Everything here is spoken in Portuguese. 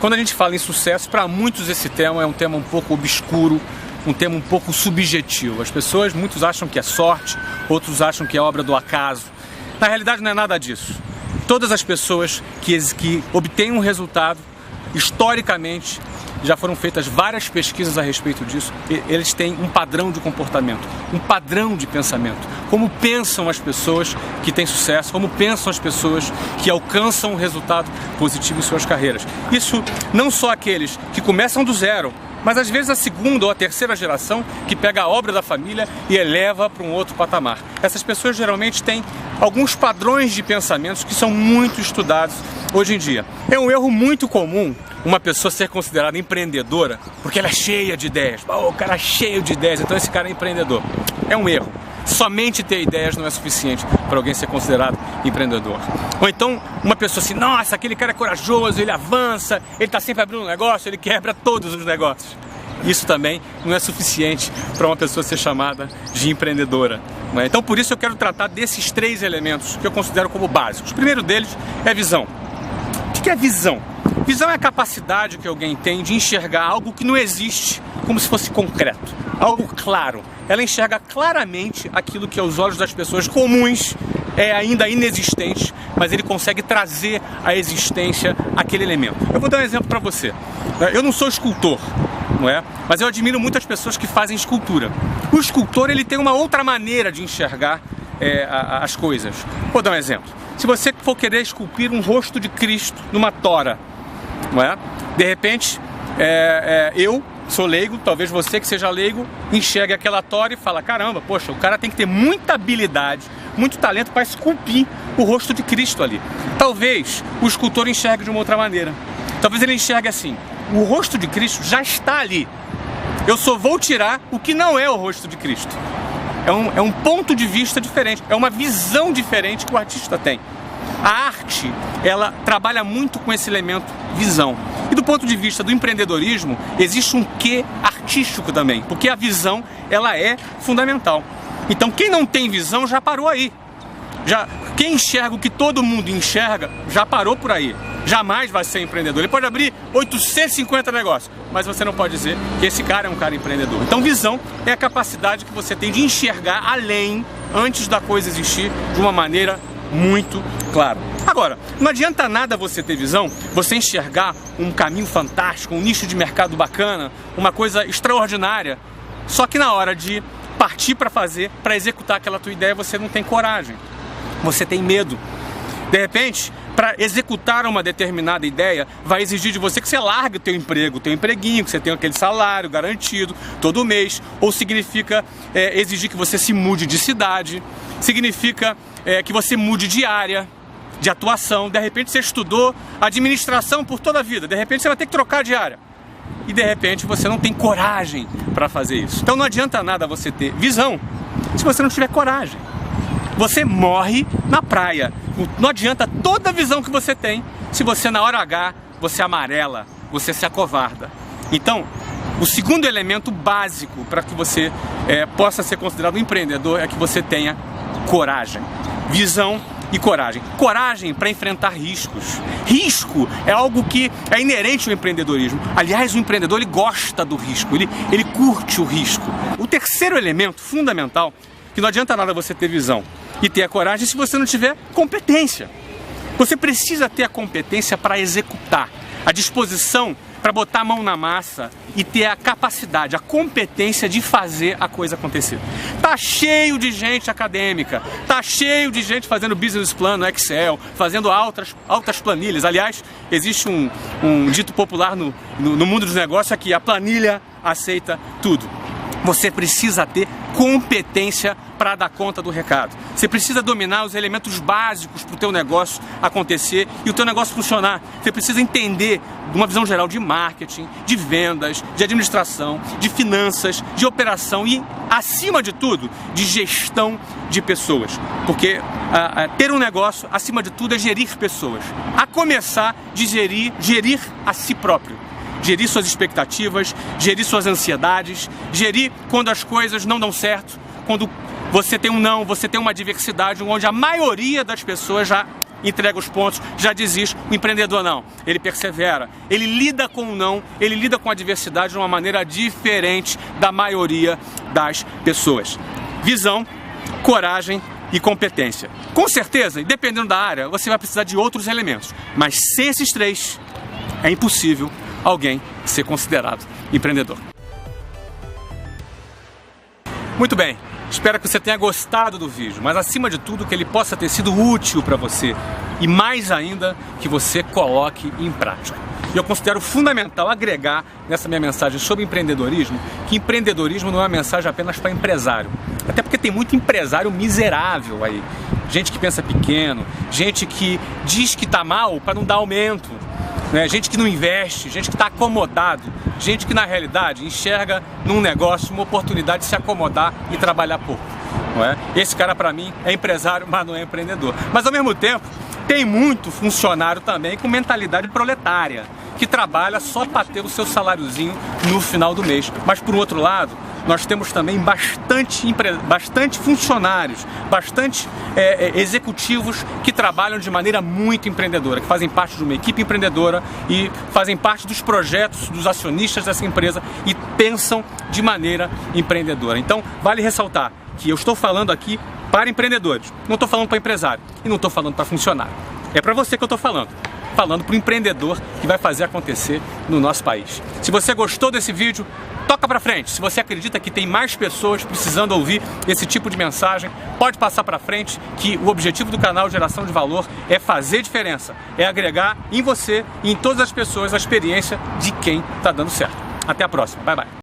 Quando a gente fala em sucesso, para muitos esse tema é um tema um pouco obscuro, um tema um pouco subjetivo. Muitos acham que é sorte, outros acham que é obra do acaso. Na realidade não é nada disso. Todas as pessoas que obtêm um resultado, historicamente, já foram feitas várias pesquisas a respeito disso, eles têm um padrão de comportamento, um padrão de pensamento. Como pensam as pessoas que têm sucesso, como pensam as pessoas que alcançam um resultado positivo em suas carreiras. Isso não só aqueles que começam do zero, mas às vezes a segunda ou a terceira geração que pega a obra da família e eleva para um outro patamar. Essas pessoas geralmente têm alguns padrões de pensamentos que são muito estudados hoje em dia. É um erro muito comum uma pessoa ser considerada empreendedora porque ela é cheia de ideias. O cara é cheio de ideias, então esse cara é empreendedor. É um erro. Somente ter ideias não é suficiente para alguém ser considerado empreendedor. Ou então uma pessoa assim, nossa, aquele cara é corajoso, ele avança, ele está sempre abrindo um negócio, ele quebra todos os negócios. Isso também não é suficiente para uma pessoa ser chamada de empreendedora. Então por isso eu quero tratar desses 3 elementos que eu considero como básicos. O primeiro deles é visão. O que é visão? Visão é a capacidade que alguém tem de enxergar algo que não existe como se fosse concreto, algo claro. Ela enxerga claramente aquilo que aos olhos das pessoas comuns é ainda inexistente, mas ele consegue trazer à existência aquele elemento. Eu vou dar um exemplo para você. Eu não sou escultor, não é? Mas eu admiro muitas pessoas que fazem escultura. O escultor ele tem uma outra maneira de enxergar as coisas. Vou dar um exemplo. Se você for querer esculpir um rosto de Cristo numa tora, não é? De repente, eu sou leigo, talvez você que seja leigo, enxergue aquela tora e fala, caramba, poxa, o cara tem que ter muita habilidade, muito talento para esculpir o rosto de Cristo ali. Talvez o escultor enxergue de uma outra maneira. Talvez ele enxergue assim, o rosto de Cristo já está ali. Eu só vou tirar o que não é o rosto de Cristo. É um ponto de vista diferente, é uma visão diferente que o artista tem. A arte, ela trabalha muito com esse elemento visão. E do ponto de vista do empreendedorismo, existe um quê artístico também, porque a visão, ela é fundamental. Então quem não tem visão já parou aí. Quem enxerga o que todo mundo enxerga, já parou por aí. Jamais vai ser empreendedor. Ele pode abrir 850 negócios, mas você não pode dizer que esse cara é um cara empreendedor. Então visão é a capacidade que você tem de enxergar além, antes da coisa existir, de uma maneira muito clara. Agora, não adianta nada você ter visão, você enxergar um caminho fantástico, um nicho de mercado bacana, uma coisa extraordinária, só que na hora de partir para fazer, para executar aquela tua ideia, você não tem coragem, você tem medo. De repente, para executar uma determinada ideia, vai exigir de você que você largue o teu emprego, o teu empreguinho, que você tenha aquele salário garantido todo mês, ou significa exigir que você se mude de cidade, significa que você mude de área de atuação. De repente você estudou administração por toda a vida, de repente você vai ter que trocar de área. E de repente você não tem coragem para fazer isso. Então não adianta nada você ter visão se você não tiver coragem. Você morre na praia. Não adianta toda a visão que você tem se você na hora H, você amarela, você se acovarda. Então, o segundo elemento básico para que você possa ser considerado um empreendedor é que você tenha coragem. Visão e coragem. Coragem para enfrentar riscos. Risco é algo que é inerente ao empreendedorismo. Aliás, o empreendedor ele gosta do risco, ele curte o risco. O terceiro elemento fundamental, que não adianta nada você ter visão e ter a coragem se você não tiver competência. Você precisa ter a competência para executar, a disposição para botar a mão na massa e ter a capacidade, a competência de fazer a coisa acontecer. Tá cheio de gente acadêmica, tá cheio de gente fazendo business plan no Excel, fazendo altas planilhas. Aliás, existe um dito popular no mundo dos negócios é que a planilha aceita tudo. Você precisa ter competência para dar conta do recado. Você precisa dominar os elementos básicos para o teu negócio acontecer e o teu negócio funcionar. Você precisa entender uma visão geral de marketing, de vendas, de administração, de finanças, de operação e, acima de tudo, de gestão de pessoas. Porque ter um negócio, acima de tudo, é gerir pessoas. A começar de gerir a si próprio. Gerir suas expectativas, gerir suas ansiedades, gerir quando as coisas não dão certo, quando você tem um não, você tem uma adversidade onde a maioria das pessoas já entrega os pontos, já desiste. O empreendedor não, ele persevera, ele lida com o não, ele lida com a adversidade de uma maneira diferente da maioria das pessoas. Visão, coragem e competência. Com certeza, e dependendo da área, você vai precisar de outros elementos, mas sem esses três, é impossível alguém ser considerado empreendedor. Muito bem, espero que você tenha gostado do vídeo, mas acima de tudo que ele possa ter sido útil para você e mais ainda que você coloque em prática. E eu considero fundamental agregar nessa minha mensagem sobre empreendedorismo que empreendedorismo não é uma mensagem apenas para empresário. Até porque tem muito empresário miserável aí. Gente que pensa pequeno, gente que diz que está mal para não dar aumento, né? Gente que não investe, gente que está acomodado, gente que na realidade enxerga num negócio uma oportunidade de se acomodar e trabalhar pouco. Não é? Esse cara para mim é empresário, mas não é empreendedor. Mas ao mesmo tempo tem muito funcionário também com mentalidade proletária, que trabalha só para ter o seu saláriozinho no final do mês. Mas por outro lado, nós temos também bastante funcionários, bastante executivos que trabalham de maneira muito empreendedora, que fazem parte de uma equipe empreendedora e fazem parte dos projetos dos acionistas dessa empresa e pensam de maneira empreendedora. Então, vale ressaltar que eu estou falando aqui para empreendedores, não estou falando para empresário e não estou falando para funcionário. É para você que eu estou falando para o empreendedor que vai fazer acontecer no nosso país. Se você gostou desse vídeo, toca para frente. Se você acredita que tem mais pessoas precisando ouvir esse tipo de mensagem, pode passar para frente, que o objetivo do canal Geração de Valor é fazer diferença, é agregar em você e em todas as pessoas a experiência de quem está dando certo. Até a próxima. Bye, bye.